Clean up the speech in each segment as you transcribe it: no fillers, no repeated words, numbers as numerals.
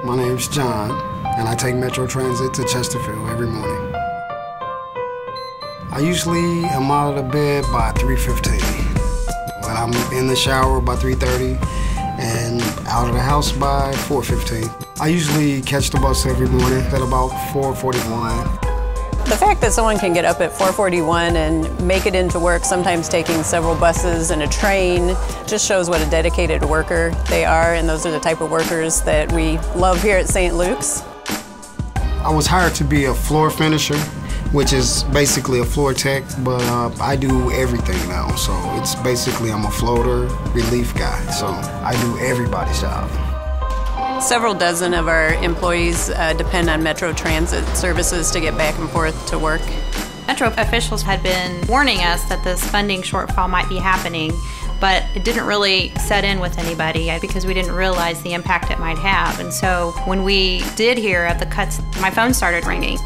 My name's John, and I take Metro Transit to Chesterfield every morning. I usually am out of the bed by 3:15. When I'm in the shower by 3:30 and out of the house by 4:15. I usually catch the bus every morning at about 4:41. The fact that someone can get up at 4:41 and make it into work, sometimes taking several buses and a train, just shows what a dedicated worker they are, and those are the type of workers that we love here at St. Luke's. I was hired to be a floor finisher, which is basically a floor tech, but I do everything now. So it's basically I'm a floater relief guy, so I do everybody's job. Several dozen of our employees depend on Metro Transit services to get back and forth to work. Metro officials had been warning us that this funding shortfall might be happening, but it didn't really set in with anybody because we didn't realize the impact it might have. And so when we did hear of the cuts, my phone started ringing.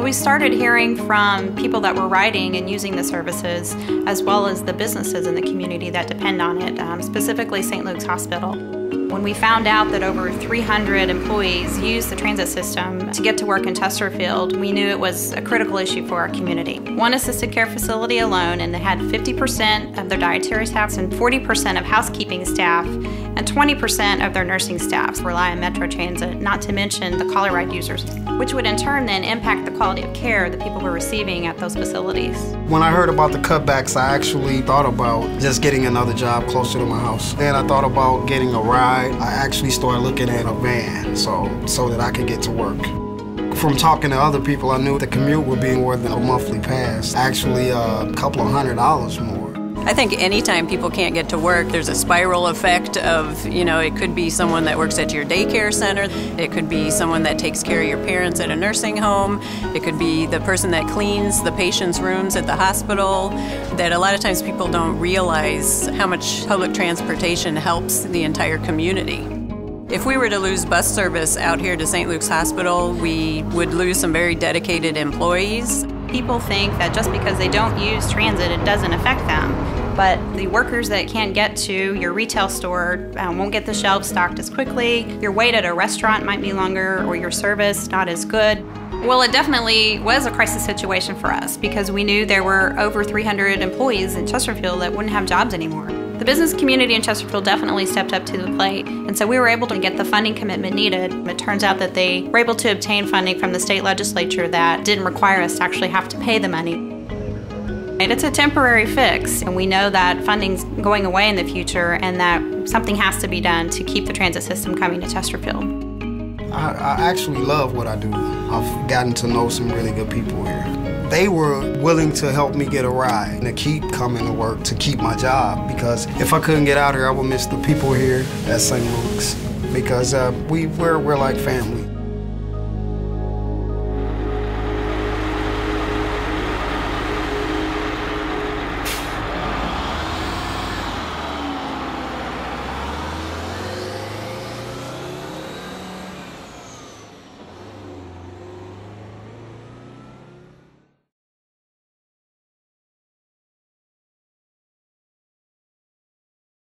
We started hearing from people that were riding and using the services, as well as the businesses in the community that depend on it, specifically St. Luke's Hospital. When we found out that over 300 employees use the transit system to get to work in Chesterfield, we knew it was a critical issue for our community. One assisted care facility alone, and they had 50% of their dietary staff and 40% of housekeeping staff and 20% of their nursing staff rely on Metro Transit, not to mention the collar ride users, which would in turn then impact the quality of care that people were receiving at those facilities. When I heard about the cutbacks, I actually thought about just getting another job closer to my house. Then I thought about getting a ride. I actually started looking at a van so that I could get to work. From talking to other people, I knew the commute would be more than a monthly pass, actually a couple of $100 more. I think anytime people can't get to work, there's a spiral effect of, it could be someone that works at your daycare center, it could be someone that takes care of your parents at a nursing home, it could be the person that cleans the patient's rooms at the hospital, that a lot of times people don't realize how much public transportation helps the entire community. If we were to lose bus service out here to St. Luke's Hospital, we would lose some very dedicated employees. People think that just because they don't use transit, it doesn't affect them. But the workers that can't get to your retail store won't get the shelves stocked as quickly. Your wait at a restaurant might be longer, or your service not as good. Well, it definitely was a crisis situation for us because we knew there were over 300 employees in Chesterfield that wouldn't have jobs anymore. The business community in Chesterfield definitely stepped up to the plate, and so we were able to get the funding commitment needed. It turns out that they were able to obtain funding from the state legislature that didn't require us to actually have to pay the money. And it's a temporary fix, and we know that funding's going away in the future and that something has to be done to keep the transit system coming to Chesterfield. I actually love what I do. I've gotten to know some really good people here. They were willing to help me get a ride and to keep coming to work, to keep my job, because if I couldn't get out here, I would miss the people here at St. Luke's, because we're like family.